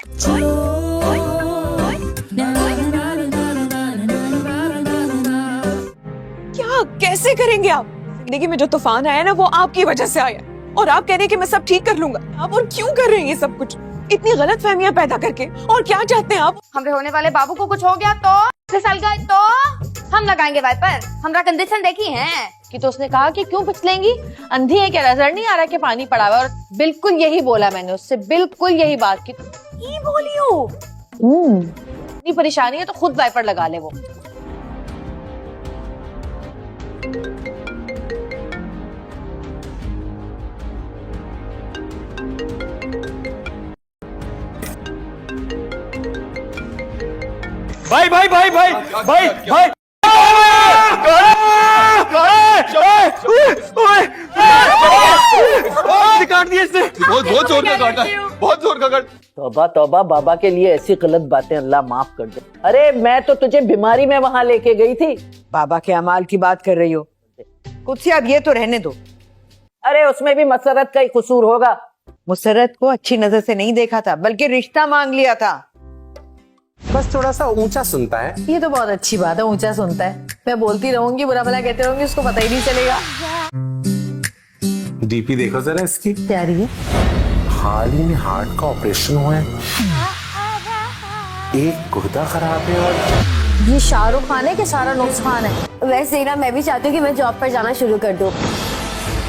क्या कैसे करेंगे आप? जिंदगी में जो तूफान आया ना वो आपकी वजह से आया, और आप कह रहे हैं कि मैं सब ठीक कर लूंगा। आप और क्यों कर रहे हैं ये सब कुछ, इतनी गलत फहमियां पैदा करके? और क्या चाहते हैं आप? हमरे होने वाले बाबू को कुछ हो गया तो फिसल गए तो हम लगाएंगे वाइपर। हमरा कंडीशन देखी है कि तो उसने कहा कि क्यों फिसलेंगी, अंधी है क्या, नजर नहीं आ रहा कि पानी पड़ा हुआ है? और बिल्कुल यही बोला मैंने उससे, बिल्कुल यही बात की। ये बोली हो? इतनी परेशानी है तो खुद वाइपर लगा ले वो। भाई भाई भाई भाई भाई भाई काट दिया इसने। बहुत जोर का काटा, बहुत जोर का काट। तौबा तौबा, बाबा के लिए ऐसी गलत बातें अल्लाह माफ कर दे। अरे मैं तो तुझे बीमारी में वहां लेके गई थी। बाबा के अमाल की बात कर रही हो? कुछ से अब ये तो रहने दो। अरे उसमें भी मसरत का ही कसूर होगा। मुसर्रत को अच्छी नजर से नहीं देखा था, बल्कि रिश्ता मांग लिया था। बस थोड़ा सा ऊंचा सुनता है। ये तो बहुत अच्छी बात है, ऊंचा सुनता है। मैं बोलती रहूंगी, बुरा भला कहते रहूंगी, उसको पता ही नहीं चलेगा। डीपी देखो जरा इसकी। प्यारी है। हाल ही में हार्ट का ऑपरेशन हुआ है, एक गुर्दा खराब है और ये शाहरुख खान है कि सारा नुकसान है? वैसे ही ना मैं भी चाहती हूँ कि मैं जॉब पर जाना शुरू कर दूँ।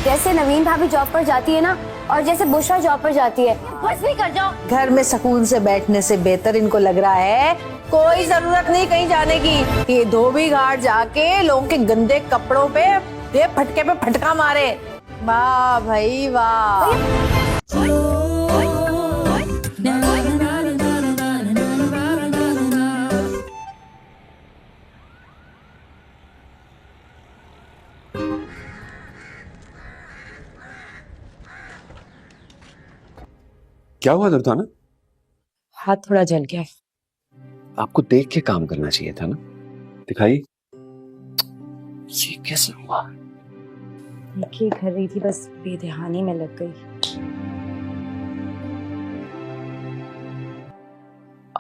जैसे नवीन भाभी जॉब पर जाती है ना, और जैसे बुशरा जॉब पर जाती है, बस भी कर जाओ। घर में सुकून से बैठने से बेहतर इनको लग रहा है कोई जरूरत नहीं कहीं जाने की। ये धोबी घाट जाके लोगों के गंदे कपड़ों पे ये फटके पे फटका मारे। वाह भाई वाह। क्या हुआ दुर्दाना? हाथ थोड़ा जल गया। आपको देख के काम करना चाहिए था ना। दिखाई ये कैसे हुआ? देखिए कर रही थी, बस बेध्यानी में लग गई।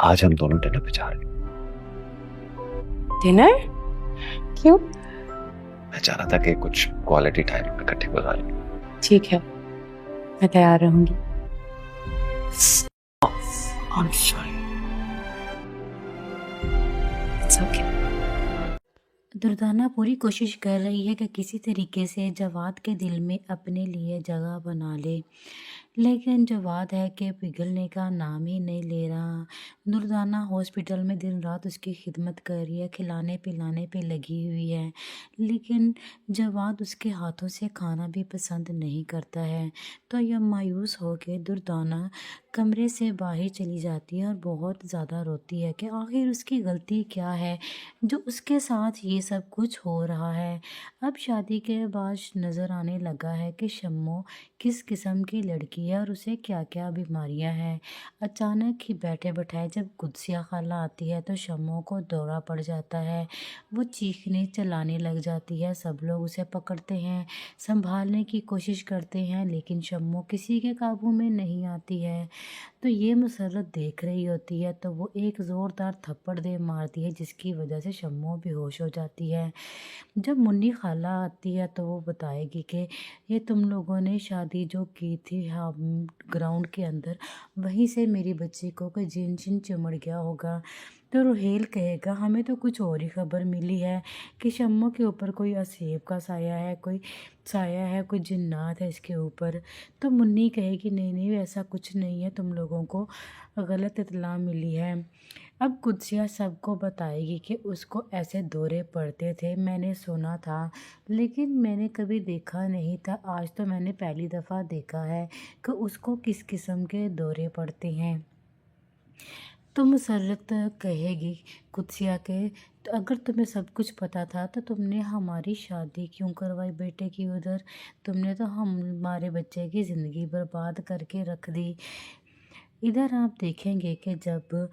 आज हम दोनों डिनर पे जा रहे हैं। डिनर? क्यों? मैं चाह रहा था कि कुछ क्वालिटी टाइम इकट्ठे गुजारें। ठीक है, मैं तैयार रहूंगी। I'm sorry. It's okay. Durdana पूरी कोशिश कर रही है कि किसी तरीके से जवाद के दिल में अपने लिए जगह बना ले, लेकिन जवाद है कि पिघलने का नाम ही नहीं ले रहा। दुर्दाना हॉस्पिटल में दिन रात उसकी खिदमत कर रही है, खिलाने पिलाने पे लगी हुई है, लेकिन जवाद उसके हाथों से खाना भी पसंद नहीं करता है। तो यह मायूस होकर दुर्दाना कमरे से बाहर चली जाती है और बहुत ज़्यादा रोती है कि आखिर उसकी गलती क्या है जो उसके साथ ये सब कुछ हो रहा है। अब शादी के बाद नज़र आने लगा है कि शम्मो किस किस्म की लड़की है और उसे क्या क्या बीमारियां हैं। अचानक ही बैठे बैठाए जब कुदसिया खाला आती है तो शम्मो को दौरा पड़ जाता है। वो चीखने चिल्लाने लग जाती है, सब लोग उसे पकड़ते हैं, संभालने की कोशिश करते हैं, लेकिन शम्मो किसी के काबू में नहीं आती है। तो ये मुसर्रत देख रही होती है तो वो एक ज़ोरदार थप्पड़ दे मारती है, जिसकी वजह से शम्मो बेहोश हो जाती है। जब मुन्नी खाला आती है तो वो बताएगी कि ये तुम लोगों ने शादी जो की थी हम ग्राउंड के अंदर, वहीं से मेरी बच्ची को कोई जिन जिन चिमड़ गया होगा। तो रुहेल कहेगा हमें तो कुछ और ही खबर मिली है कि शम्मो के ऊपर कोई असेब का साया है, कोई साया है, कोई जिन्नात है इसके ऊपर। तो मुन्नी कहेगी नहीं नहीं ऐसा कुछ नहीं है, तुम लोगों को गलत इत्तला मिली है। अब कुदसिया सबको बताएगी कि उसको ऐसे दौरे पड़ते थे, मैंने सुना था लेकिन मैंने कभी देखा नहीं था, आज तो मैंने पहली दफ़ा देखा है कि उसको किस किस्म के दौरे पड़ते हैं। तो मुसर्रत कहेगी कुदसिया के तो अगर तुम्हें सब कुछ पता था तो तुमने हमारी शादी क्यों करवाई बेटे की उधर, तुमने तो हमारे बच्चे की ज़िंदगी बर्बाद करके रख दी। इधर आप देखेंगे कि जब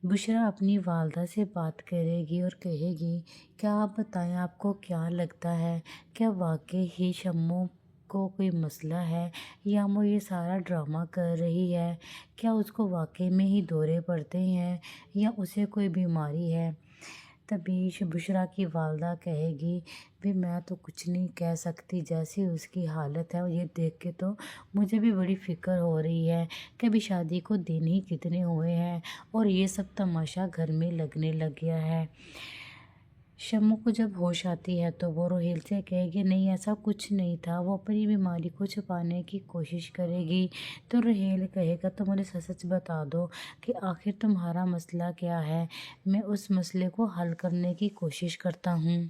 बुशरा अपनी वालदा से बात करेगी और कहेगी क्या आप बताएं आपको क्या लगता है, क्या वाकई ही शम्मो को कोई मसला है या वो ये सारा ड्रामा कर रही है? क्या उसको वाकई में ही दौरे पड़ते हैं या उसे कोई बीमारी है? तभी बुशरा की वालदा कहेगी, भी मैं तो कुछ नहीं कह सकती, जैसी उसकी हालत है ये देख के तो मुझे भी बड़ी फ़िक्र हो रही है कि अभी शादी को दिन ही कितने हुए हैं और ये सब तमाशा घर में लगने लग गया है। शम्मू को जब होश आती है तो वो रोहेल से कहेगी, नहीं ऐसा कुछ नहीं था, वो अपनी बीमारी को छुपाने की कोशिश करेगी। तो रोहेल कहेगा, तो मुझे सच सच बता दो कि आखिर तुम्हारा मसला क्या है, मैं उस मसले को हल करने की कोशिश करता हूँ।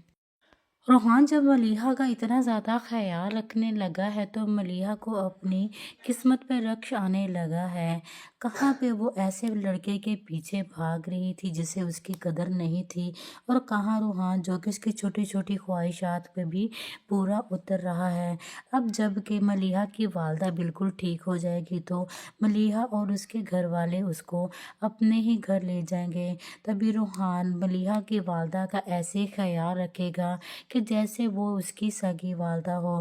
रोहान जब मलीहा का इतना ज़्यादा ख्याल रखने लगा है तो मलीहा को अपनी किस्मत पर रक्श आने लगा है। कहाँ पे वो ऐसे लड़के के पीछे भाग रही थी जिसे उसकी कदर नहीं थी, और कहाँ रोहान जो कि उसकी छोटी छोटी ख्वाहिशात पे भी पूरा उतर रहा है। अब जब कि मलीहा की वालदा बिल्कुल ठीक हो जाएगी तो मलीहा और उसके घर वाले उसको अपने ही घर ले जाएंगे। तभी रोहान मलीहा की वालदा का ऐसे ख्याल रखेगा कि जैसे वो उसकी सगी वालदा हो।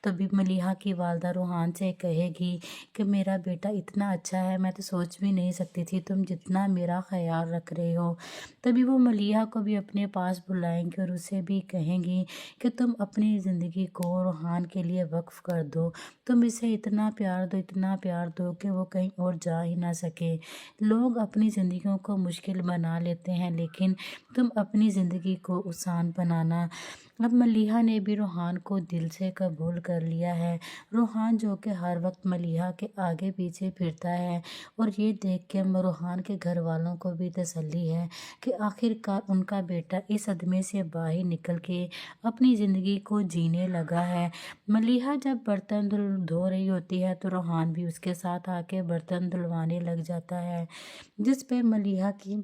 तभी मलीहा की वालदा रोहान से कहेगी कि मेरा बेटा इतना अच्छा है, मैं तो सोच भी नहीं सकती थी तुम जितना मेरा ख्याल रख रहे हो। तभी वो मलीहा को भी अपने पास बुलाएंगे और उसे भी कहेंगी कि तुम अपनी ज़िंदगी को रोहान के लिए वक्फ कर दो, तुम इसे इतना प्यार दो कि वो कहीं और जा ही ना सके। लोग अपनी ज़िंदगियों को मुश्किल बना लेते हैं लेकिन तुम अपनी ज़िंदगी को आसान बनाना। अब मलीहा ने भी रोहान को दिल से कबूल कर लिया है। रोहान जो कि हर वक्त मलीहा के आगे पीछे फिरता है और ये देख के रोहान के घर वालों को भी तसल्ली है कि आखिरकार उनका बेटा इस सदमे से बाहर निकल के अपनी ज़िंदगी को जीने लगा है। मलीहा जब बर्तन धो रही होती है तो रोहान भी उसके साथ आके बर्तन धुलवाने लग जाता है, जिस पे मलीहा की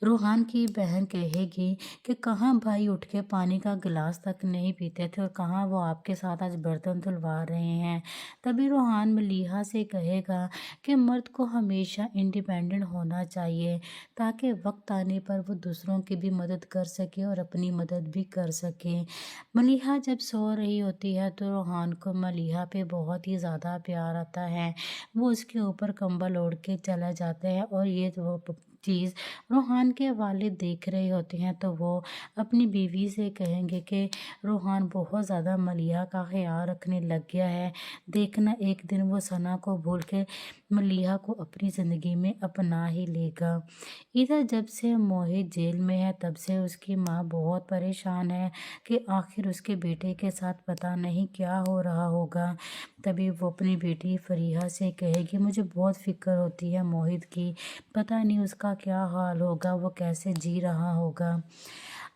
रोहान की बहन कहेगी कि कहाँ भाई उठ के पानी का गिलास तक नहीं पीते थे और कहाँ वो आपके साथ आज बर्तन धुलवा रहे हैं। तभी रोहान मलीहा से कहेगा कि मर्द को हमेशा इंडिपेंडेंट होना चाहिए ताकि वक्त आने पर वो दूसरों की भी मदद कर सके और अपनी मदद भी कर सके। मलीहा जब सो रही होती है तो रोहान को मलीहा पे बहुत ही ज़्यादा प्यार आता है। वो उसके ऊपर कंबल ओढ़ के चला जाते हैं और ये वो चीज़ रोहान के वालिद देख रहे होते हैं तो वो अपनी बीवी से कहेंगे कि रोहान बहुत ज़्यादा मलीहा का ख्याल रखने लग गया है, देखना एक दिन वो सना को भूल के मलीहा को अपनी ज़िंदगी में अपना ही लेगा। इधर जब से मोहित जेल में है तब से उसकी माँ बहुत परेशान है कि आखिर उसके बेटे के साथ पता नहीं क्या हो रहा होगा। तभी वो अपनी बेटी फरीहा से कहेगी, मुझे बहुत फ़िक्र होती है मोहित की, पता नहीं उसका क्या हाल होगा, वो कैसे जी रहा होगा।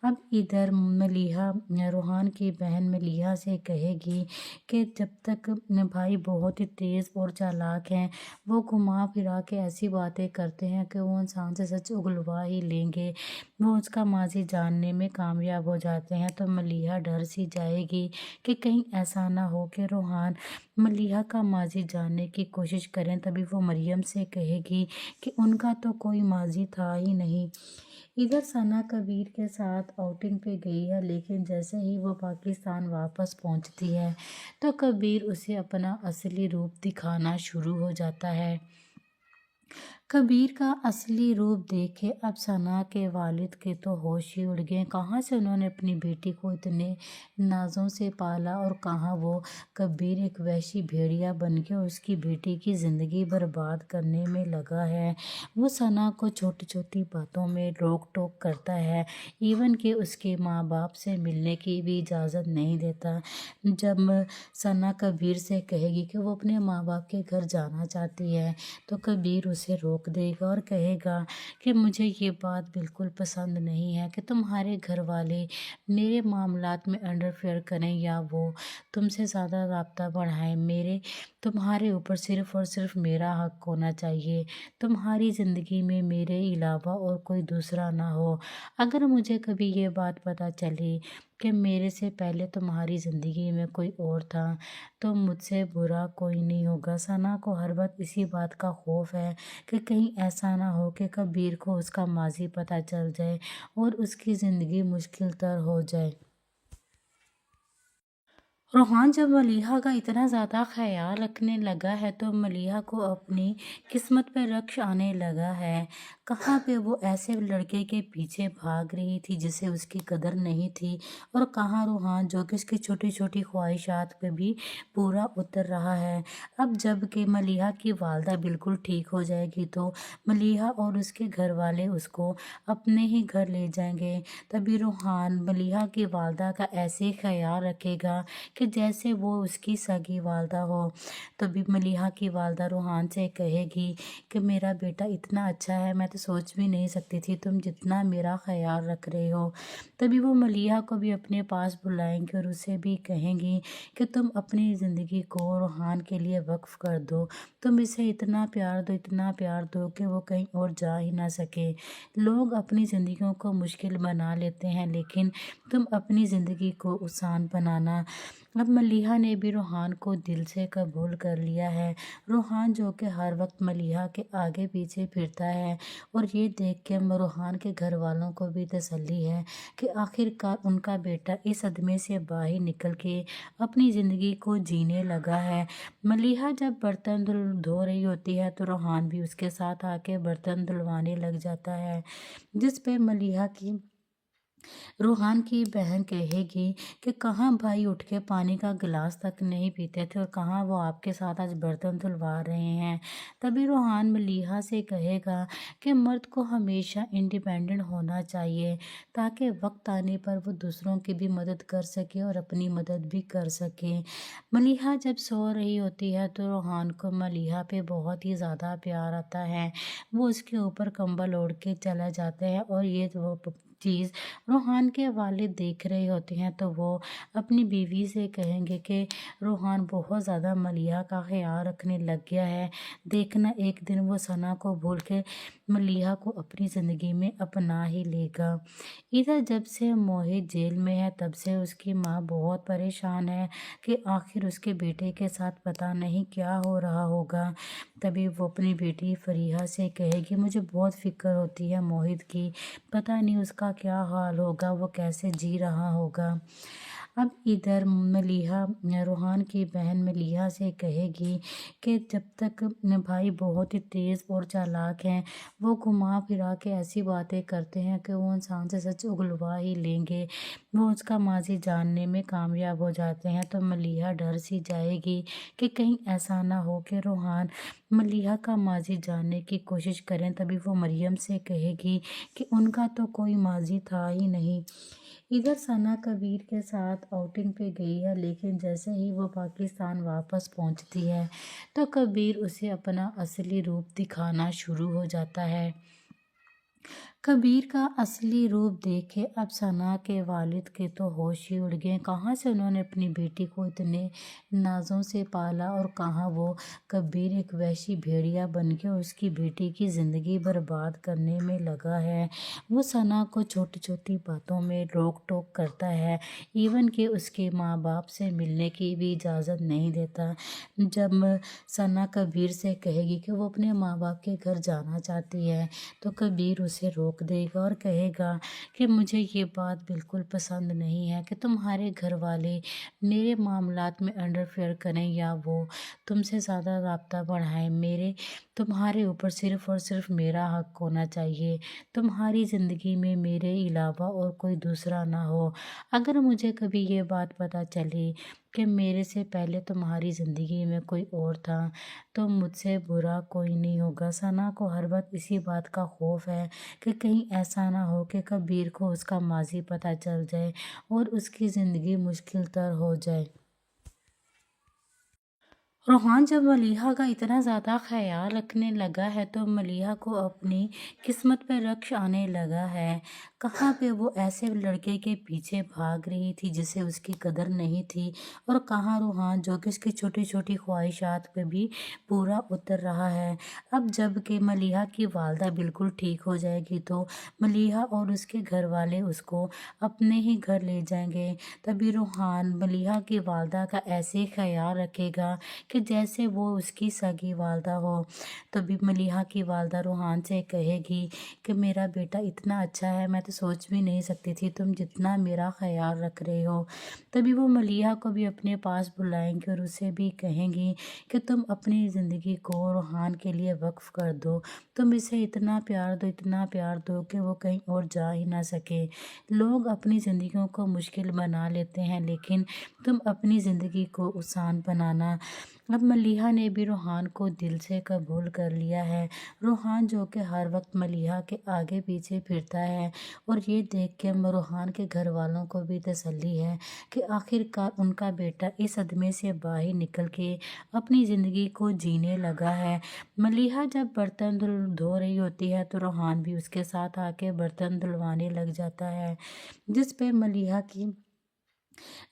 अब इधर मलीहा रोहान की बहन मलीहा से कहेगी कि जब तक भाई बहुत ही तेज़ और चालाक हैं, वो घुमा फिरा के ऐसी बातें करते हैं कि वो इंसान से सच उगलवा ही लेंगे, वो उसका माजी जानने में कामयाब हो जाते हैं। तो मलीहा डर सी जाएगी कि कहीं ऐसा ना हो कि रोहान मलीहा का माजी जानने की कोशिश करें। तभी वो मरियम से कहेगी कि उनका तो कोई माजी था ही नहीं। इधर सना कबीर के साथ आउटिंग पे गई है लेकिन जैसे ही वो पाकिस्तान वापस पहुंचती है तो कबीर उसे अपना असली रूप दिखाना शुरू हो जाता है। कबीर का असली रूप देखे अब सना के वालिद के तो होश ही उड़ गए। कहाँ से उन्होंने अपनी बेटी को इतने नाज़ों से पाला और कहाँ वो कबीर एक वैसी भेड़िया बन के उसकी बेटी की ज़िंदगी बर्बाद करने में लगा है। वो सना को छोटी छोटी बातों में रोक टोक करता है, इवन कि उसके माँ बाप से मिलने की भी इजाज़त नहीं देता। जब सना कबीर से कहेगी कि वो अपने माँ बाप के घर जाना चाहती है तो कबीर उसे रोक देगा और कहेगा कि मुझे ये बात बिल्कुल पसंद नहीं है कि तुम्हारे घर वाले मेरे मामलात में इंटरफेयर करें या वो तुमसे ज़्यादा राब्ता बढ़ाएं। मेरे तुम्हारे ऊपर सिर्फ़ और सिर्फ मेरा हक होना चाहिए, तुम्हारी ज़िंदगी में मेरे अलावा और कोई दूसरा ना हो। अगर मुझे कभी ये बात पता चली कि मेरे से पहले तुम्हारी ज़िंदगी में कोई और था तो मुझसे बुरा कोई नहीं होगा। सना को हर वक्त इसी बात का खौफ है कि कहीं ऐसा ना हो कि कबीर को उसका माजी पता चल जाए और उसकी ज़िंदगी मुश्किल तर हो जाए। रोहान जब मलीहा का इतना ज़्यादा ख्याल रखने लगा है तो मलीहा को अपनी किस्मत पे रक्श आने लगा है। कहाँ पे वो ऐसे लड़के के पीछे भाग रही थी जिसे उसकी कदर नहीं थी, और कहाँ रोहान जो कि उसकी छोटी छोटी ख्वाहिशात पे भी पूरा उतर रहा है। अब जब कि मलीहा की वालदा बिल्कुल ठीक हो जाएगी तो मलीहा और उसके घर वाले उसको अपने ही घर ले जाएंगे। तभी रोहान मलीहा की वालदा का ऐसे ख्याल रखेगा कि जैसे वो उसकी सगी वालदा हो। तभी मलीहा की वालदा रोहान से कहेगी कि मेरा बेटा इतना अच्छा है, मैं तो सोच भी नहीं सकती थी तुम जितना मेरा ख्याल रख रहे हो। तभी वो मलीहा को भी अपने पास बुलाएंगे और उसे भी कहेंगी कि तुम अपनी ज़िंदगी को रोहान के लिए वक्फ कर दो, तुम इसे इतना प्यार दो कि वो कहीं और जा ही ना सके। लोग अपनी ज़िंदगियों को मुश्किल बना लेते हैं, लेकिन तुम अपनी ज़िंदगी को आसान बनाना। अब मलीहा ने भी रोहान को दिल से कबूल कर लिया है। रोहान जो कि हर वक्त मलीहा के आगे पीछे फिरता है, और ये देख के रोहान के घर वालों को भी तसल्ली है कि आखिरकार उनका बेटा इस सदमे से बाहर निकल के अपनी ज़िंदगी को जीने लगा है। मलीहा जब बर्तन धो रही होती है तो रोहान भी उसके साथ आके बर्तन धुलवाने लग जाता है, जिस पे मलीहा की रोहान की बहन कहेगी कि कहाँ भाई उठ के पानी का गिलास तक नहीं पीते थे और कहाँ वो आपके साथ आज बर्तन धुलवा रहे हैं। तभी रोहान मलीहा से कहेगा कि मर्द को हमेशा इंडिपेंडेंट होना चाहिए ताकि वक्त आने पर वो दूसरों की भी मदद कर सके और अपनी मदद भी कर सके। मलीहा जब सो रही होती है तो रोहान को मलीहा पे बहुत ही ज़्यादा प्यार आता है। वो उसके ऊपर कंबल ओढ़ के चला जाते हैं, और ये वो चीज़ रोहान के वालिद देख रहे होते हैं तो वो अपनी बीवी से कहेंगे कि रोहान बहुत ज़्यादा मलीहा का ख्याल रखने लग गया है, देखना एक दिन वो सना को भूल के मलीहा को अपनी ज़िंदगी में अपना ही लेगा। इधर जब से मोहित जेल में है तब से उसकी माँ बहुत परेशान है कि आखिर उसके बेटे के साथ पता नहीं क्या हो रहा होगा। तभी वो अपनी बेटी फरीहा से कहेगी मुझे बहुत फ़िक्र होती है मोहित की, पता नहीं उसका क्या हाल होगा, वो कैसे जी रहा होगा। अब इधर मलीहा रोहान की बहन मलीहा से कहेगी कि जब तक भाई बहुत ही तेज़ और चालाक हैं, वो घुमा फिरा के ऐसी बातें करते हैं कि वो इंसान से सच उगलवा ही लेंगे, वो उसका माजी जानने में कामयाब हो जाते हैं। तो मलीहा डर सी जाएगी कि कहीं ऐसा ना हो कि रोहान मलीहा का माजी जानने की कोशिश करें। तभी वो मरियम से कहेगी कि उनका तो कोई माजी था ही नहीं। इधर सना कबीर के साथ आउटिंग पे गई है, लेकिन जैसे ही वो पाकिस्तान वापस पहुंचती है तो कबीर उसे अपना असली रूप दिखाना शुरू हो जाता है। कबीर का असली रूप देखे अब सना के वालिद के तो होश ही उड़ गए। कहाँ से उन्होंने अपनी बेटी को इतने नाज़ों से पाला और कहाँ वो कबीर एक वैसी भेड़िया बन के उसकी बेटी की ज़िंदगी बर्बाद करने में लगा है। वो सना को छोटी छोटी बातों में रोक टोक करता है, इवन कि उसके माँ बाप से मिलने की भी इजाज़त नहीं देता। जब सना कबीर से कहेगी कि वो अपने माँ बाप के घर जाना चाहती है तो कबीर उसे रोक देगा और कहेगा कि मुझे ये बात बिल्कुल पसंद नहीं है कि तुम्हारे घर वाले मेरे मामलात में इंटरफेयर करें या वो तुमसे ज़्यादा राब्ता बढ़ाएं। मेरे तुम्हारे ऊपर सिर्फ़ और सिर्फ मेरा हक होना चाहिए, तुम्हारी ज़िंदगी में मेरे अलावा और कोई दूसरा ना हो। अगर मुझे कभी ये बात पता चली कि मेरे से पहले तुम्हारी ज़िंदगी में कोई और था तो मुझसे बुरा कोई नहीं होगा। सना को हर वक्त इसी बात का खौफ है कि कहीं ऐसा ना हो कि कबीर को उसका माजी पता चल जाए और उसकी ज़िंदगी मुश्किल तर हो जाए। रोहान जब मलीहा का इतना ज़्यादा ख्याल रखने लगा है तो मलीहा को अपनी किस्मत पे रक्श आने लगा है। कहाँ पे वो ऐसे लड़के के पीछे भाग रही थी जिसे उसकी कदर नहीं थी, और कहाँ रोहान जो कि उसकी छोटी छोटी ख्वाहिशात पे भी पूरा उतर रहा है। अब जब कि मलीहा की वालदा बिल्कुल ठीक हो जाएगी तो मलीहा और उसके घर वाले उसको अपने ही घर ले जाएंगे। तभी रोहान मलीहा की वालदा का ऐसे ख्याल रखेगा कि कि जैसे वो उसकी सगी वालदा हो। तभी मलिहा की वालदा रूहान से कहेगी कि मेरा बेटा इतना अच्छा है, मैं तो सोच भी नहीं सकती थी तुम जितना मेरा ख्याल रख रहे हो। तभी वो मलिहा को भी अपने पास बुलाएंगे और उसे भी कहेंगी कि तुम अपनी ज़िंदगी को रूहान के लिए वक्फ कर दो, तुम इसे इतना प्यार दो कि वो कहीं और जा ही ना सके। लोग अपनी ज़िंदगियों को मुश्किल बना लेते हैं, लेकिन तुम अपनी ज़िंदगी को आसान बनाना। अब मलिहा ने भी रूहान को दिल से कबूल कर लिया है। रूहान जो कि हर वक्त मलिहा के आगे पीछे फिरता है, और ये देख के रूहान के घर वालों को भी तसल्ली है कि आखिरकार उनका बेटा इस सदमे से बाहर निकल के अपनी ज़िंदगी को जीने लगा है। मलिहा जब बर्तन धो रही होती है तो रूहान भी उसके साथ आके बर्तन धुलवाने लग जाता है, जिस पे मलिहा की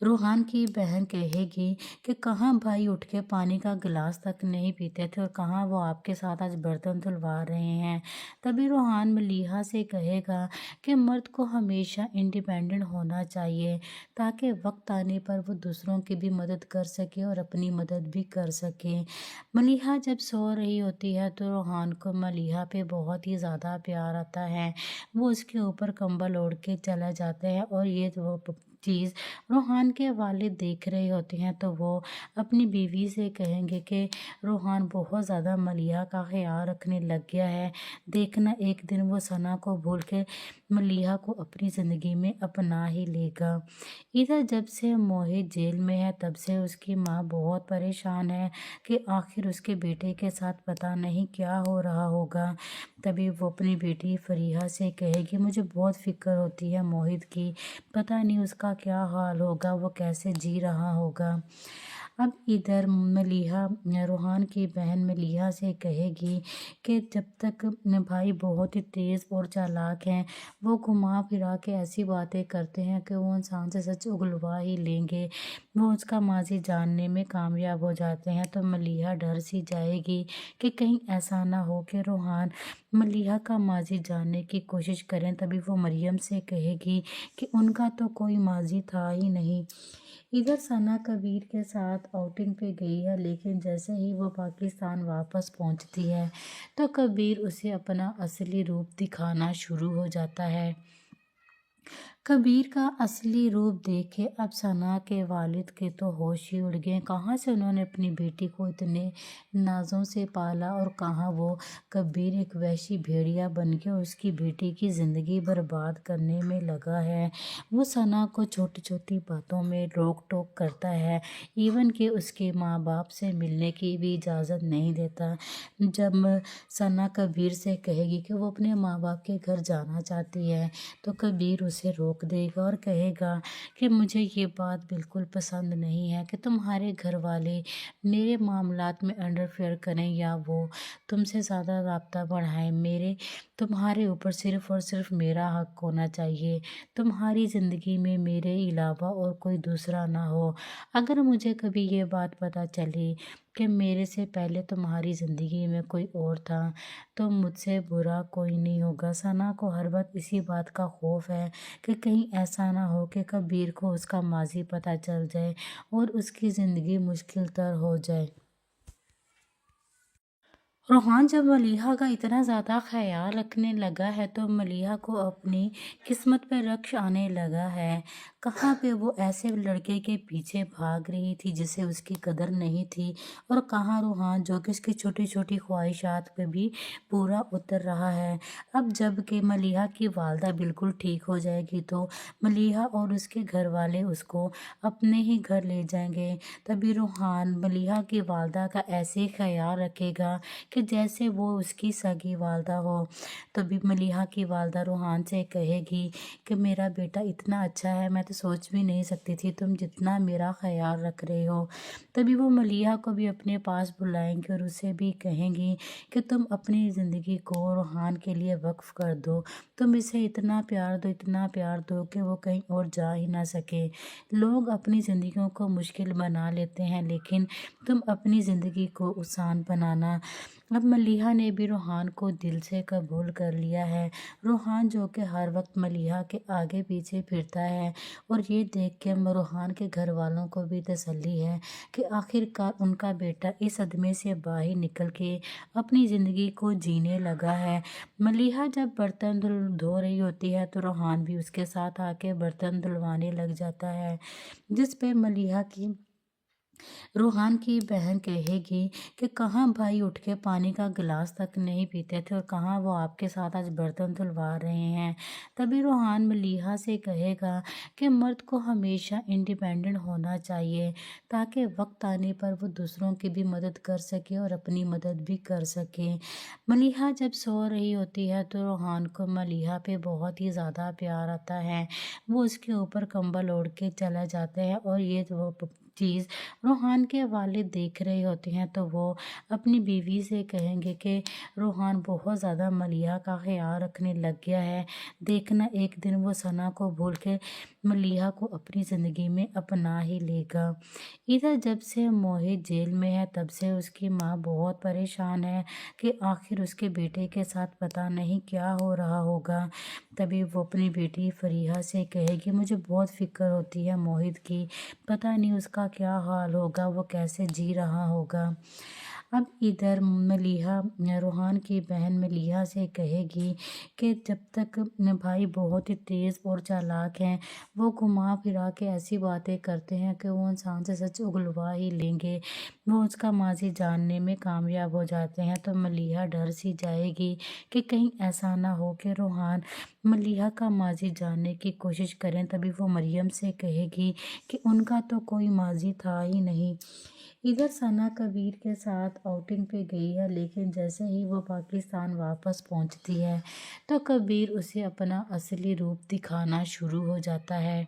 रूहान की बहन कहेगी कि कहाँ भाई उठ के पानी का गिलास तक नहीं पीते थे और कहाँ वो आपके साथ आज बर्तन धुलवा रहे हैं। तभी रूहान मलिहा से कहेगा कि मर्द को हमेशा इंडिपेंडेंट होना चाहिए ताकि वक्त आने पर वो दूसरों की भी मदद कर सके और अपनी मदद भी कर सके। मलिहा जब सो रही होती है तो रूहान को मलिहा पे बहुत ही ज़्यादा प्यार आता है। वो उसके ऊपर कंबल ओढ़ के चला जाते हैं, और ये वो चीज़ रूहान के वालिद देख रहे होते हैं तो वो अपनी बीवी से कहेंगे कि रूहान बहुत ज़्यादा मलिहा का ख्याल रखने लग गया है, देखना एक दिन वो सना को भूल के मलिहा को अपनी ज़िंदगी में अपना ही लेगा। इधर जब से मोहित जेल में है तब से उसकी माँ बहुत परेशान है कि आखिर उसके बेटे के साथ पता नहीं क्या हो रहा होगा। तभी वो अपनी बेटी फरीहा से कहेगी मुझे बहुत फ़िक्र होती है मोहित की, पता नहीं उसका क्या हाल होगा, वो कैसे जी रहा होगा। अब इधर मलिहा रूहान की बहन मलिहा से कहेगी कि जब तक भाई बहुत ही तेज़ और चालाक हैं, वो घुमा फिरा के ऐसी बातें करते हैं कि वो इंसान से सच उगलवा ही लेंगे, वो उसका माजी जानने में कामयाब हो जाते हैं। तो मलिहा डर सी जाएगी कि कहीं ऐसा ना हो कि रूहान मलिहा का माजी जानने की कोशिश करें। तभी वो मरियम से कहेगी कि उनका तो कोई माजी था ही नहीं। इधर सना कबीर के साथ आउटिंग पे गई है, लेकिन जैसे ही वो पाकिस्तान वापस पहुंचती है तो कबीर उसे अपना असली रूप दिखाना शुरू हो जाता है। कबीर का असली रूप देखे अब सना के वालिद के तो होश ही उड़ गए। कहाँ से उन्होंने अपनी बेटी को इतने नाज़ों से पाला और कहाँ वो कबीर एक वैशी भेड़िया बन के उसकी बेटी की ज़िंदगी बर्बाद करने में लगा है। वो सना को छोटी छोटी बातों में रोक टोक करता है, इवन कि उसके माँ बाप से मिलने की भी इजाज़त नहीं देता। जब सना कबीर से कहेगी कि वो अपने माँ बाप के घर जाना चाहती है तो कबीर उसे रोक देगा और कहेगा कि मुझे ये बात बिल्कुल पसंद नहीं है कि तुम्हारे घर वाले मेरे मामलात में इंटरफेयर करें या वो तुमसे ज़्यादा राब्ता बढ़ाएं। मेरे तुम्हारे ऊपर सिर्फ़ और सिर्फ मेरा हक होना चाहिए, तुम्हारी ज़िंदगी में मेरे अलावा और कोई दूसरा ना हो। अगर मुझे कभी ये बात पता चली कि मेरे से पहले तुम्हारी ज़िंदगी में कोई और था तो मुझसे बुरा कोई नहीं होगा। सना को हर वक्त इसी बात का खौफ है कि कहीं ऐसा ना हो कि कबीर को उसका माजी पता चल जाए और उसकी ज़िंदगी मुश्किल तर हो जाए। रूहान जब मलिहा का इतना ज़्यादा ख्याल रखने लगा है तो मलिहा को अपनी किस्मत पर रक्श आने लगा है। कहाँ पे वो ऐसे लड़के के पीछे भाग रही थी जिसे उसकी कदर नहीं थी, और कहाँ रूहान जो कि उसकी छोटी छोटी ख्वाहिशात पे भी पूरा उतर रहा है। अब जब कि मलिहा की वालदा बिल्कुल ठीक हो जाएगी तो मलिहा और उसके घर वाले उसको अपने ही घर ले जाएंगे। तभी रूहान मलिहा की वालदा का ऐसे ख्याल रखेगा कि जैसे वो उसकी सगी वालदा हो। तभी मलिहा की वालदा रूहान से कहेगी कि मेरा बेटा इतना अच्छा है, मैं तो सोच भी नहीं सकती थी तुम जितना मेरा ख्याल रख रहे हो। तभी वो मलिहा को भी अपने पास बुलाएंगे और उसे भी कहेंगी कि तुम अपनी ज़िंदगी को रूहान के लिए वक्फ कर दो, तुम इसे इतना प्यार दो कि वो कहीं और जा ही ना सके। लोग अपनी ज़िंदगियों को मुश्किल बना लेते हैं, लेकिन तुम अपनी ज़िंदगी को आसान बनाना। अब मलिहा ने भी रूहान को दिल से कबूल कर लिया है। रूहान जो कि हर वक्त मलिहा के आगे पीछे फिरता है, और ये देख के रोहान के घर वालों को भी तसल्ली है कि आखिरकार उनका बेटा इस सदमे से बाहर निकल के अपनी ज़िंदगी को जीने लगा है। मलिहा जब बर्तन धो रही होती है तो रोहान भी उसके साथ आके बर्तन धुलवाने लग जाता है, जिस पे मलिहा की रोहान की बहन कहेगी कि कहाँ भाई उठ के पानी का गिलास तक नहीं पीते थे और कहाँ वो आपके साथ आज बर्तन धुलवा रहे हैं। तभी रोहान मलिहा से कहेगा कि मर्द को हमेशा इंडिपेंडेंट होना चाहिए ताकि वक्त आने पर वो दूसरों की भी मदद कर सके और अपनी मदद भी कर सके। मलिहा जब सो रही होती है तो रोहान को मलिहा पे बहुत ही ज़्यादा प्यार आता है। वो उसके ऊपर कंबल ओढ़ के चला जाते हैं और ये वो चीज़ रोहान के वालिद देख रहे होते हैं तो वो अपनी बीवी से कहेंगे कि रोहान बहुत ज़्यादा मलिहा का ख्याल रखने लग गया है, देखना एक दिन वो सना को भूल के मलिहा को अपनी ज़िंदगी में अपना ही लेगा। इधर जब से मोहित जेल में है तब से उसकी माँ बहुत परेशान है कि आखिर उसके बेटे के साथ पता नहीं क्या हो रहा होगा। तभी वो अपनी बेटी फरीहा से कहेगी मुझे बहुत फ़िक्र होती है मोहित की, पता नहीं उसका क्या हाल होगा, वो कैसे जी रहा होगा। अब इधर मलिहा रोहान की बहन मलिहा से कहेगी कि जब तक भाई बहुत ही तेज़ और चालाक हैं, वो घुमा फिरा के ऐसी बातें करते हैं कि वो इंसान से सच उगलवा ही लेंगे, वो उसका माजी जानने में कामयाब हो जाते हैं। तो मलिहा डर सी जाएगी कि कहीं ऐसा ना हो कि रोहान मलिहा का माजी जानने की कोशिश करें। तभी वो मरियम से कहेगी कि उनका तो कोई माजी था ही नहीं। इधर सना कबीर के साथ आउटिंग पे गई है, लेकिन जैसे ही वो पाकिस्तान वापस पहुंचती है तो कबीर उसे अपना असली रूप दिखाना शुरू हो जाता है।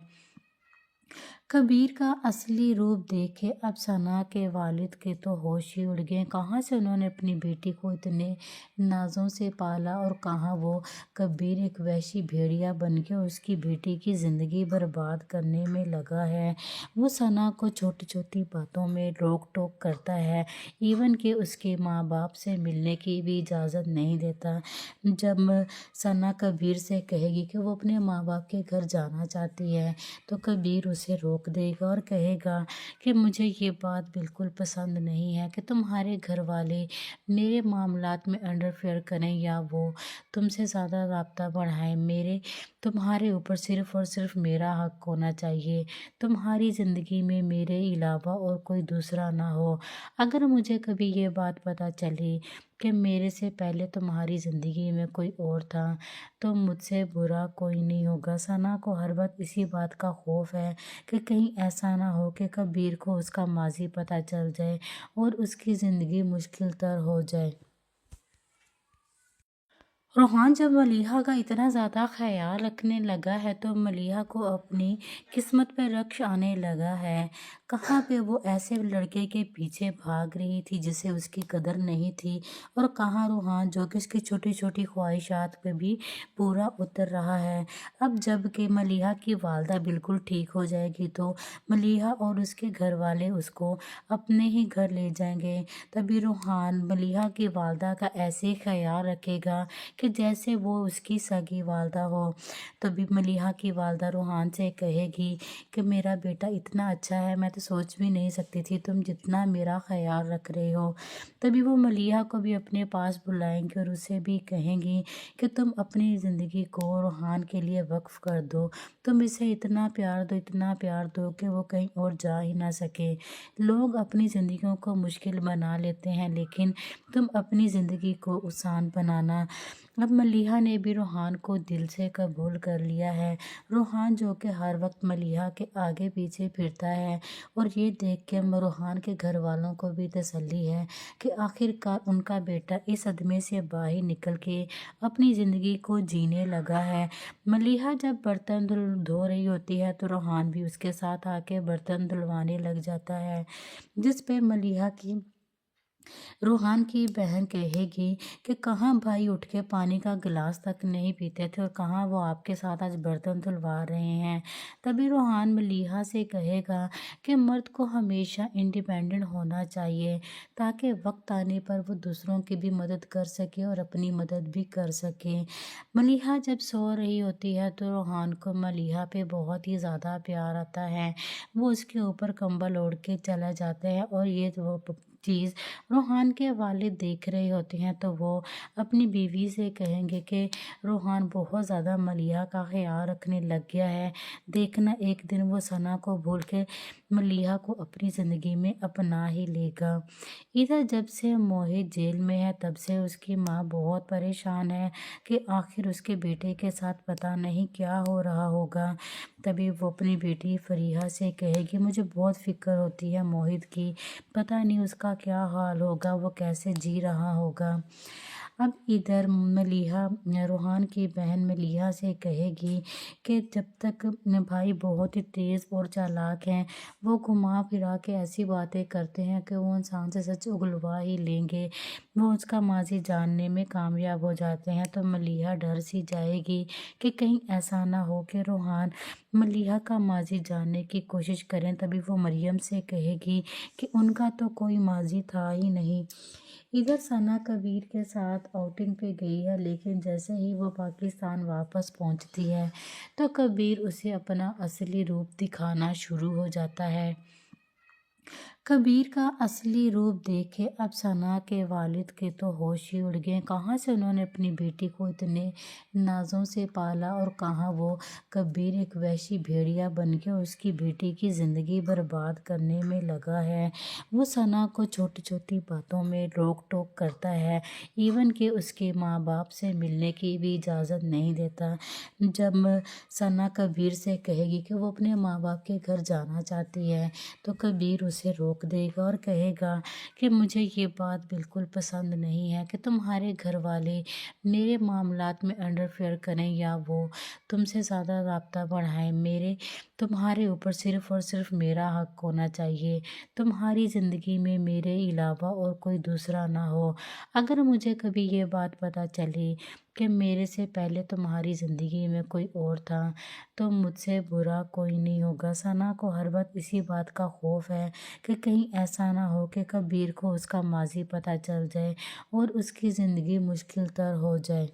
कबीर का असली रूप देखे अब सना के वालिद के तो होश ही उड़ गए। कहाँ से उन्होंने अपनी बेटी को इतने नाज़ों से पाला और कहाँ वो कबीर एक वैसी भेड़िया बन के उसकी बेटी की ज़िंदगी बर्बाद करने में लगा है। वो सना को छोटी छोटी बातों में रोक टोक करता है, इवन कि उसके माँ बाप से मिलने की भी इजाज़त नहीं देता। जब सना कबीर से कहेगी कि वो अपने माँ बाप के घर जाना चाहती है तो कबीर उसे रोक देगा और कहेगा कि मुझे ये बात बिल्कुल पसंद नहीं है कि तुम्हारे घर वाले मेरे मामलात में इंटरफेयर करें या वो तुमसे ज़्यादा राब्ता बढ़ाएं। मेरे तुम्हारे ऊपर सिर्फ़ और सिर्फ मेरा हक होना चाहिए, तुम्हारी ज़िंदगी में मेरे अलावा और कोई दूसरा ना हो। अगर मुझे कभी ये बात पता चली कि मेरे से पहले तुम्हारी ज़िंदगी में कोई और था तो मुझसे बुरा कोई नहीं होगा। सना को हर वक्त इसी बात का खौफ है कि कहीं ऐसा ना हो कि कबीर को उसका माजी पता चल जाए और उसकी ज़िंदगी मुश्किल तर हो जाए। रोहान जब मलिहा का इतना ज़्यादा ख्याल रखने लगा है तो मलिहा को अपनी किस्मत पर रक्श आने लगा है। कहाँ पे वो ऐसे लड़के के पीछे भाग रही थी जिसे उसकी कदर नहीं थी और कहाँ रोहान जो कि उसकी छोटी छोटी ख्वाहिशात पे भी पूरा उतर रहा है। अब जब कि मलिहा की वालदा बिल्कुल ठीक हो जाएगी तो मलिहा और उसके घर वाले उसको अपने ही घर ले जाएंगे। तभी रोहान मलिहा की वालदा का ऐसे ख्याल रखेगा कि जैसे वो उसकी सगी वालदा हो। तभी मलिहा की वालदा रोहान से कहेगी कि मेरा बेटा इतना अच्छा है, मैं तो सोच भी नहीं सकती थी तुम जितना मेरा ख्याल रख रहे हो। तभी वो मलिहा को भी अपने पास बुलाएंगे और उसे भी कहेंगी कि तुम अपनी ज़िंदगी को रोहान के लिए वक्फ कर दो, तुम इसे इतना प्यार दो कि वो कहीं और जा ही ना सके। लोग अपनी ज़िंदगियों को मुश्किल बना लेते हैं लेकिन तुम अपनी ज़िंदगी को आसान बनाना। अब मलिहा ने भी रोहान को दिल से कबूल कर लिया है। रोहान जो कि हर वक्त मलिहा के आगे पीछे फिरता है और ये देख के रोहान के घर वालों को भी तसल्ली है कि आखिरकार उनका बेटा इस सदमे से बाहर निकल के अपनी ज़िंदगी को जीने लगा है। मलिहा जब बर्तन धो रही होती है तो रोहान भी उसके साथ आके बर्तन धुलवाने लग जाता है, जिस पे मलिहा की रूहान की बहन कहेगी कि कहाँ भाई उठ के पानी का गिलास तक नहीं पीते थे और कहाँ वो आपके साथ आज बर्तन धुलवा रहे हैं। तभी रूहान मलीहा से कहेगा कि मर्द को हमेशा इंडिपेंडेंट होना चाहिए ताकि वक्त आने पर वो दूसरों की भी मदद कर सके और अपनी मदद भी कर सके। मलीहा जब सो रही होती है तो रूहान को मलीहा पे बहुत ही ज़्यादा प्यार आता है। वो उसके ऊपर कंबल ओढ़ के चला जाते हैं और ये वो चीज़ रूहान के वालिद देख रहे होते हैं तो वो अपनी बीवी से कहेंगे कि रूहान बहुत ज़्यादा मलीहा का ख्याल रखने लग गया है, देखना एक दिन वो सना को भूल के मलीहा को अपनी ज़िंदगी में अपना ही लेगा। इधर जब से मोहित जेल में है तब से उसकी माँ बहुत परेशान है कि आखिर उसके बेटे के साथ पता नहीं क्या हो रहा होगा। तभी वो अपनी बेटी फरीहा से कहेगी मुझे बहुत फ़िक्र होती है मोहित की, पता नहीं उसका क्या हाल होगा, वो कैसे जी रहा होगा। अब इधर मलीहा रूहान की बहन मलीहा से कहेगी कि जब तक भाई बहुत ही तेज़ और चालाक हैं, वो घुमा फिरा के ऐसी बातें करते हैं कि वो इंसान से सच उगलवा ही लेंगे, वो उसका माजी जानने में कामयाब हो जाते हैं। तो मलीहा डर सी जाएगी कि कहीं ऐसा ना हो कि रूहान मलीहा का माजी जानने की कोशिश करें। तभी वो मरियम से कहेगी कि उनका तो कोई माजी था ही नहीं। इधर सना कबीर के साथ आउटिंग पे गई है, लेकिन जैसे ही वो पाकिस्तान वापस पहुंचती है तो कबीर उसे अपना असली रूप दिखाना शुरू हो जाता है। कबीर का असली रूप देखे अब सना के वालिद के तो होश ही उड़ गए। कहाँ से उन्होंने अपनी बेटी को इतने नाज़ों से पाला और कहाँ वो कबीर एक वैसी भेड़िया बन के उसकी बेटी की ज़िंदगी बर्बाद करने में लगा है। वो सना को छोटी छोटी बातों में रोक टोक करता है, इवन कि उसके माँ बाप से मिलने की भी इजाज़त नहीं देता। जब सना कबीर से कहेगी कि वो अपने माँ बाप के घर जाना चाहती है तो कबीर उसे रोक देगा और कहेगा कि मुझे ये बात बिल्कुल पसंद नहीं है कि तुम्हारे घर वाले मेरे मामलात में इंटरफेयर करें या वो तुमसे ज़्यादा राब्ता बढ़ाएं। मेरे तुम्हारे ऊपर सिर्फ़ और सिर्फ मेरा हक होना चाहिए, तुम्हारी ज़िंदगी में मेरे अलावा और कोई दूसरा ना हो। अगर मुझे कभी ये बात पता चली कि मेरे से पहले तुम्हारी ज़िंदगी में कोई और था तो मुझसे बुरा कोई नहीं होगा। सना को हर वक्त इसी बात का खौफ है कि कहीं ऐसा ना हो कि कबीर को उसका माजी पता चल जाए और उसकी ज़िंदगी मुश्किल तर हो जाए।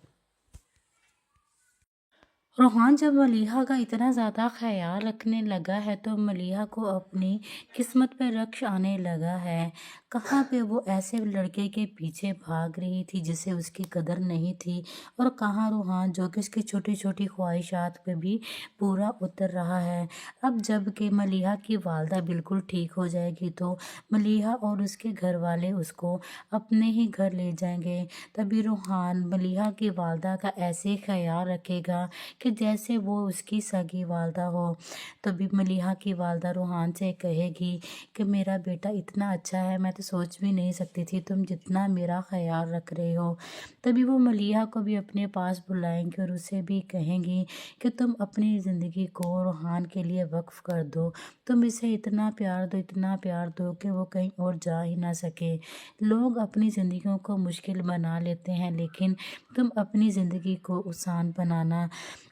रूहान जब मलीहा का इतना ज़्यादा ख्याल रखने लगा है तो मलीहा को अपनी किस्मत पे रक्श आने लगा है। कहाँ पे वो ऐसे लड़के के पीछे भाग रही थी जिसे उसकी कदर नहीं थी और कहाँ रूहान जो कि उसकी छोटी छोटी ख्वाहिशात पे भी पूरा उतर रहा है। अब जब कि मलीहा की वालदा बिल्कुल ठीक हो जाएगी तो मलीहा और उसके घर वाले उसको अपने ही घर ले जाएंगे। तभी रूहान मलीहा की वालदा का ऐसे ख्याल रखेगा कि जैसे वो उसकी सगी वालदा हो। तभी मलीहा की वालदा रूहान से कहेगी कि मेरा बेटा इतना अच्छा है, मैं तो सोच भी नहीं सकती थी तुम जितना मेरा ख्याल रख रहे हो। तभी वो मलीहा को भी अपने पास बुलाएंगे और उसे भी कहेंगी कि तुम अपनी ज़िंदगी को रूहान के लिए वक्फ कर दो, तुम इसे इतना प्यार दो कि वो कहीं और जा ही ना सके। लोग अपनी ज़िंदगियों को मुश्किल बना लेते हैं लेकिन तुम अपनी ज़िंदगी को आसान बनाना।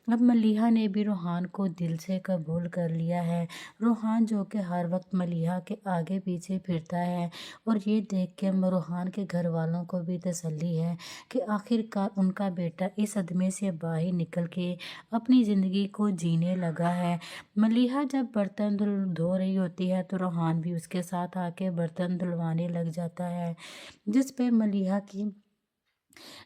अब मलीहा ने भी रूहान को दिल से कबूल कर लिया है। रूहान जो कि हर वक्त मलीहा के आगे पीछे फिरता है और ये देख के रूहान के घर वालों को भी तसल्ली है कि आखिरकार उनका बेटा इस सदमे से बाहर निकल के अपनी ज़िंदगी को जीने लगा है। मलीहा जब बर्तन धो रही होती है तो रूहान भी उसके साथ आके बर्तन धुलवाने लग जाता है, जिस पे मलीहा की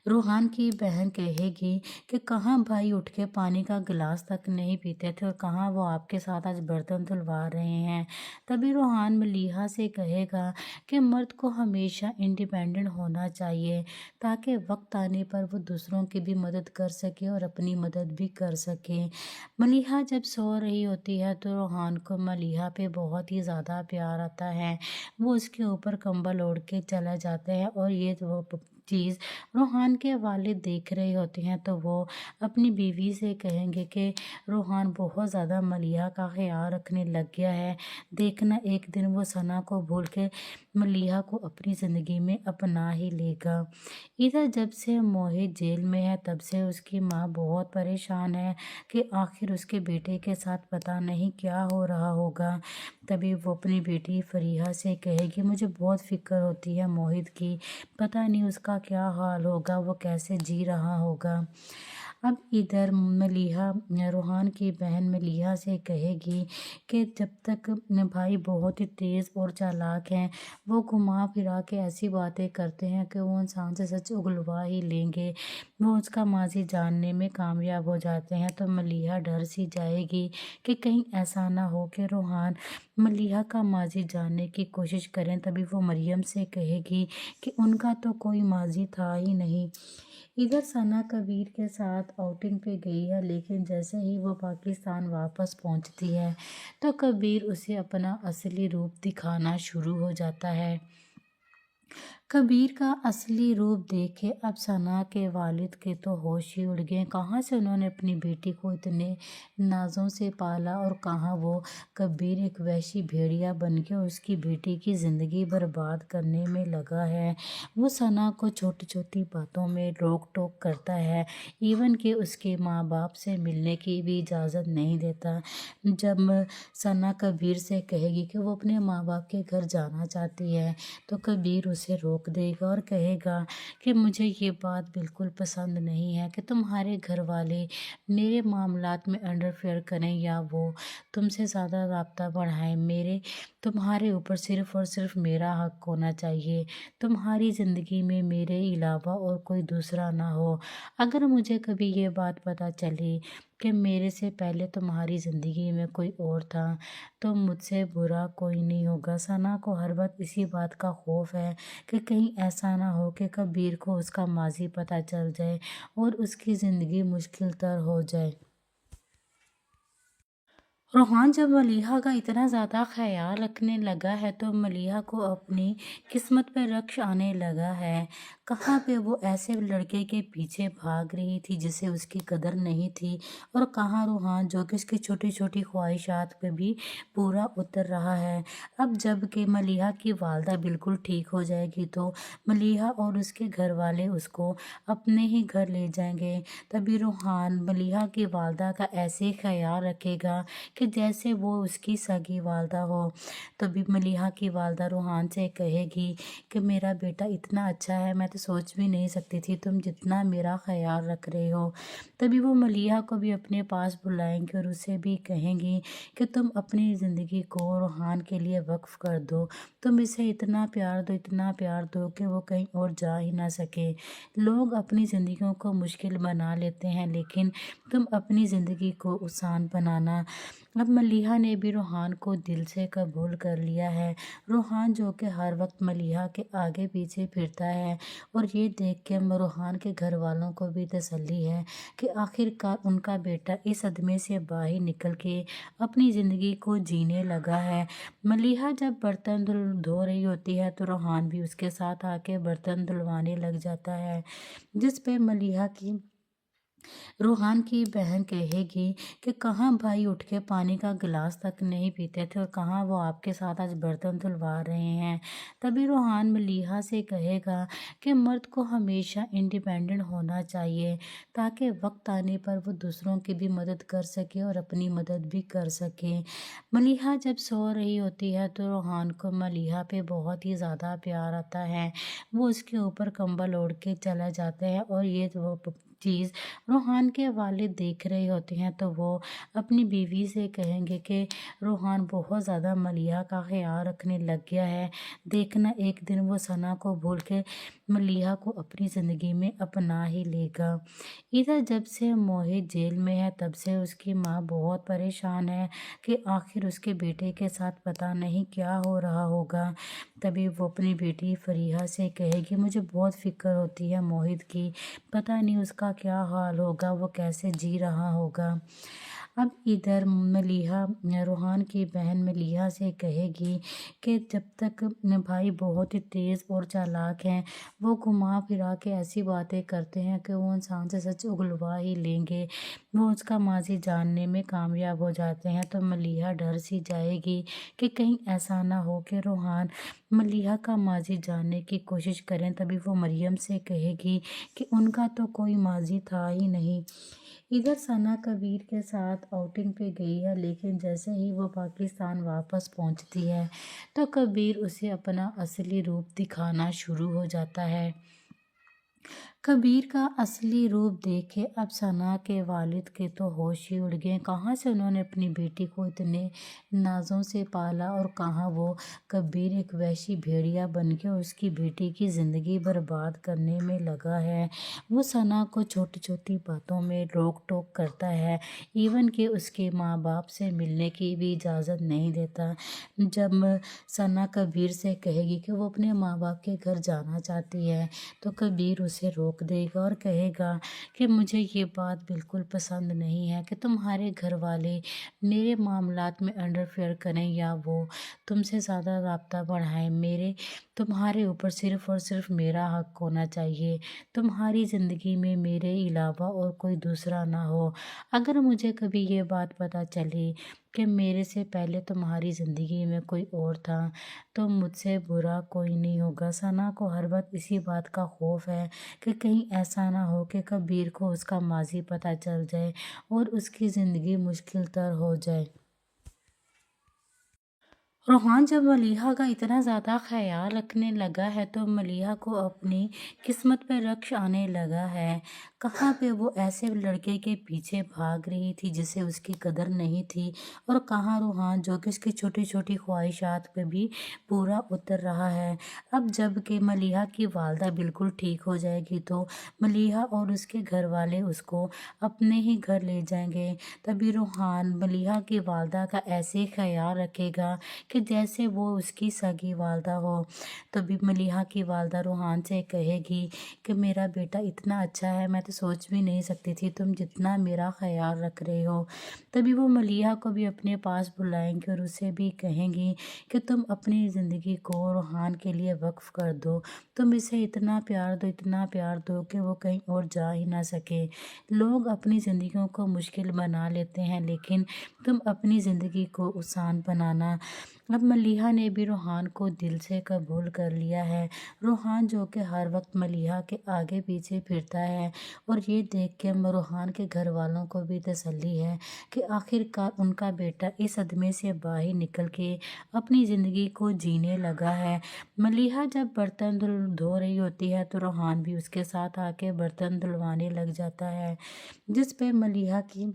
रूहान की बहन कहेगी कि कहाँ भाई उठ के पानी का गिलास तक नहीं पीते थे और कहाँ वो आपके साथ आज बर्तन धुलवा रहे हैं। तभी रूहान मलीहा से कहेगा कि मर्द को हमेशा इंडिपेंडेंट होना चाहिए ताकि वक्त आने पर वो दूसरों की भी मदद कर सके और अपनी मदद भी कर सके। मलीहा जब सो रही होती है तो रूहान को मलीहा पे बहुत ही ज़्यादा प्यार आता है। वो उसके ऊपर कंबल ओढ़ के चला जाता है और ये वो चीज़ रूहान के वालिद देख रहे होते हैं तो वो अपनी बीवी से कहेंगे कि रूहान बहुत ज़्यादा मलिहा का ख्याल रखने लग गया है, देखना एक दिन वो सना को भूल के मलिहा को अपनी ज़िंदगी में अपना ही लेगा। इधर जब से मोहित जेल में है तब से उसकी माँ बहुत परेशान है कि आखिर उसके बेटे के साथ पता नहीं क्या हो रहा होगा। तभी वो अपनी बेटी फरीहा से कहेगी, मुझे बहुत फ़िक्र होती है मोहित की, पता नहीं उसका क्या हाल होगा, वो कैसे जी रहा होगा। अब इधर मलिहा रूहान की बहन मलिहा से कहेगी कि जब तक भाई बहुत ही तेज़ और चालाक हैं, वो घुमा फिरा के ऐसी बातें करते हैं कि वो इंसान से सच उगलवा ही लेंगे, वो उसका माजी जानने में कामयाब हो जाते हैं। तो मलिहा डर सी जाएगी कि कहीं ऐसा ना हो कि रूहान मलिहा का माजी जानने की कोशिश करें। तभी वो मरियम से कहेगी कि उनका तो कोई माजी था ही नहीं। इधर सना कबीर के साथ आउटिंग पे गई है, लेकिन जैसे ही वो पाकिस्तान वापस पहुंचती है तो कबीर उसे अपना असली रूप दिखाना शुरू हो जाता है। कबीर का असली रूप देखे अब सना के वालिद के तो होश ही उड़ गए। कहाँ से उन्होंने अपनी बेटी को इतने नाज़ों से पाला और कहाँ वो कबीर एक वैशी भेड़िया बन के उसकी बेटी की ज़िंदगी बर्बाद करने में लगा है। वो सना को छोटी छोटी बातों में रोक टोक करता है, इवन कि उसके माँ बाप से मिलने की भी इजाज़त नहीं देता। जब सना कबीर से कहेगी कि वो अपने माँ बाप के घर जाना चाहती है तो कबीर उसे रोक देगा और कहेगा कि मुझे ये बात बिल्कुल पसंद नहीं है कि तुम्हारे घर वाले मेरे मामलात में इंटरफेयर करें या वो तुमसे ज़्यादा राब्ता बढ़ाएं। मेरे तुम्हारे ऊपर सिर्फ़ और सिर्फ मेरा हक होना चाहिए, तुम्हारी ज़िंदगी में मेरे अलावा और कोई दूसरा ना हो। अगर मुझे कभी ये बात पता चली कि मेरे से पहले तुम्हारी ज़िंदगी में कोई और था तो मुझसे बुरा कोई नहीं होगा। सना को हर वक्त इसी बात का खौफ है कि कहीं ऐसा ना हो कि कबीर को उसका माजी पता चल जाए और उसकी ज़िंदगी मुश्किल तर हो जाए। रूहान जब मलिहा का इतना ज़्यादा ख्याल रखने लगा है तो मलिहा को अपनी किस्मत पर रक्श आने लगा है। कहाँ पे वो ऐसे लड़के के पीछे भाग रही थी जिसे उसकी कदर नहीं थी, और कहाँ रूहान जो कि उसकी छोटी छोटी ख्वाहिशात पे भी पूरा उतर रहा है। अब जब कि मलिहा की वालदा बिल्कुल ठीक हो जाएगी तो मलिहा और उसके घर वाले उसको अपने ही घर ले जाएंगे। तभी रूहान मलिहा की वालदा का ऐसे ख्याल रखेगा कि जैसे वो उसकी सगी वालदा हो। तभी मलिहा की वालदा रूहान से कहेगी कि मेरा बेटा इतना अच्छा है, मैं तो सोच भी नहीं सकती थी तुम जितना मेरा ख्याल रख रहे हो। तभी वो मलिहा को भी अपने पास बुलाएंगे और उसे भी कहेंगी कि तुम अपनी ज़िंदगी को रूहान के लिए वक्फ कर दो, तुम इसे इतना प्यार दो कि वो कहीं और जा ही ना सके। लोग अपनी ज़िंदगियों को मुश्किल बना लेते हैं, लेकिन तुम अपनी ज़िंदगी को आसान बनाना। अब मलिहा ने भी रूहान को दिल से कबूल कर लिया है। रूहान जो कि हर वक्त मलिहा के आगे पीछे फिरता है, और ये देख के रूहान के घर वालों को भी तसल्ली है कि आखिरकार उनका बेटा इस सदमे से बाहर निकल के अपनी ज़िंदगी को जीने लगा है। मलिहा जब बर्तन धो रही होती है तो रूहान भी उसके साथ आके बर्तन धुलवाने लग जाता है, जिस पे मलिहा की रूहान की बहन कहेगी कि कहाँ भाई उठ के पानी का गिलास तक नहीं पीते थे और कहाँ वो आपके साथ आज बर्तन धुलवा रहे हैं। तभी रूहान मलिहा से कहेगा कि मर्द को हमेशा इंडिपेंडेंट होना चाहिए ताकि वक्त आने पर वो दूसरों की भी मदद कर सके और अपनी मदद भी कर सके। मलिहा जब सो रही होती है तो रूहान को मलिहा पे बहुत ही ज़्यादा प्यार आता है। वो उसके ऊपर कंबल ओढ़ के चला जाता है, और ये वो चीज़ रूहान के वालिद देख रहे होते हैं तो वो अपनी बीवी से कहेंगे कि रूहान बहुत ज़्यादा मलिहा का ख्याल रखने लग गया है, देखना एक दिन वो सना को भूल के मलिहा को अपनी ज़िंदगी में अपना ही लेगा। इधर जब से मोहित जेल में है तब से उसकी माँ बहुत परेशान है कि आखिर उसके बेटे के साथ पता नहीं क्या हो रहा होगा। तभी वो अपनी बेटी फरीहा से कहेगी, मुझे बहुत फ़िक्र होती है मोहित की, पता नहीं उसका क्या हाल होगा, वो कैसे जी रहा होगा। अब इधर मलीहा रूहान की बहन मलीहा से कहेगी कि जब तक भाई बहुत ही तेज़ और चालाक हैं, वो घुमा फिरा के ऐसी बातें करते हैं कि वो इंसान से सच उगलवा ही लेंगे, वो उसका माजी जानने में कामयाब हो जाते हैं। तो मलीहा डर सी जाएगी कि कहीं ऐसा ना हो कि रूहान मलीहा का माजी जानने की कोशिश करें। तभी वो मरियम से कहेगी कि उनका तो कोई माजी था ही नहीं। इधर सना कबीर के साथ आउटिंग पे गई है, लेकिन जैसे ही वो पाकिस्तान वापस पहुंचती है तो कबीर उसे अपना असली रूप दिखाना शुरू हो जाता है। कबीर का असली रूप देख के अब सना के वालिद के तो होश ही उड़ गए। कहाँ से उन्होंने अपनी बेटी को इतने नाजों से पाला और कहाँ वो कबीर एक वैशी भेड़िया बन के उसकी बेटी की ज़िंदगी बर्बाद करने में लगा है। वो सना को छोटी छोटी बातों में रोक टोक करता है, इवन कि उसके माँ बाप से मिलने की भी इजाज़त नहीं देता। जब सना कबीर से कहेगी कि वो अपने माँ बाप के घर जाना चाहती है तो कबीर उसे रोक देगा और कहेगा कि मुझे ये बात बिल्कुल पसंद नहीं है कि तुम्हारे घर वाले मेरे मामलात में इंटरफेयर करें या वो तुमसे ज़्यादा राब्ता बढ़ाएं। मेरे तुम्हारे ऊपर सिर्फ़ और सिर्फ मेरा हक होना चाहिए। तुम्हारी ज़िंदगी में मेरे अलावा और कोई दूसरा ना हो। अगर मुझे कभी ये बात पता चली कि मेरे से पहले तुम्हारी ज़िंदगी में कोई और था तो मुझसे बुरा कोई नहीं होगा। सना को हर वक्त इसी बात का खौफ है कि कहीं ऐसा ना हो कि कबीर को उसका माजी पता चल जाए और उसकी ज़िंदगी मुश्किल तर हो जाए। रूहान जब मलीहा का इतना ज़्यादा ख्याल रखने लगा है तो मलीहा को अपनी किस्मत पे रक्श आने लगा है। कहाँ पे वो ऐसे लड़के के पीछे भाग रही थी जिसे उसकी कदर नहीं थी, और कहाँ रूहान जो कि उसकी छोटी छोटी ख्वाहिशात पे भी पूरा उतर रहा है। अब जब कि मलीहा की वालदा बिल्कुल ठीक हो जाएगी तो मलीहा और उसके घर वाले उसको अपने ही घर ले जाएंगे। तभी रूहान मलीहा की वालदा का ऐसे ख्याल रखेगा कि जैसे वो उसकी सगी वालदा हो। तभी मलीहा की वालदा रूहान से कहेगी कि मेरा बेटा इतना अच्छा है, मैं तो सोच भी नहीं सकती थी तुम जितना मेरा ख्याल रख रहे हो। तभी वो मलीहा को भी अपने पास बुलाएंगे और उसे भी कहेंगी कि तुम अपनी ज़िंदगी को रूहान के लिए वक्फ कर दो, तुम इसे इतना प्यार दो कि वो कहीं और जा ही ना सके। लोग अपनी ज़िंदगियों को मुश्किल बना लेते हैं, लेकिन तुम अपनी ज़िंदगी को आसान बनाना। अब मलीहा ने भी रूहान को दिल से कबूल कर लिया है। रूहान जो कि हर वक्त मलीहा के आगे पीछे फिरता है, और ये देख के रूहान के घर वालों को भी तसल्ली है कि आखिरकार उनका बेटा इस सदमे से बाहर निकल के अपनी ज़िंदगी को जीने लगा है। मलीहा जब बर्तन धो रही होती है तो रूहान भी उसके साथ आके बर्तन धुलवाने लग जाता है, जिस पे मलीहा की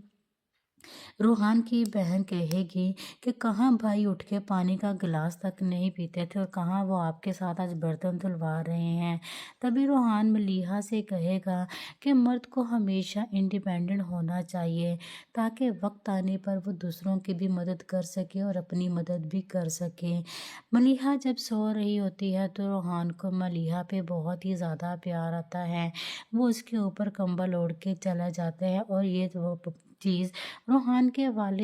रूहान की बहन कहेगी कि कहाँ भाई उठ के पानी का गिलास तक नहीं पीते थे और कहाँ वो आपके साथ आज बर्तन धुलवा रहे हैं। तभी रूहान मलीहा से कहेगा कि मर्द को हमेशा इंडिपेंडेंट होना चाहिए ताकि वक्त आने पर वो दूसरों की भी मदद कर सके और अपनी मदद भी कर सके। मलीहा जब सो रही होती है तो रूहान को मलीहा पे बहुत ही ज़्यादा प्यार आता है। वो उसके ऊपर कंबल ओढ़ के चला जाता है, और ये वो चीज़ रूहान के वालिद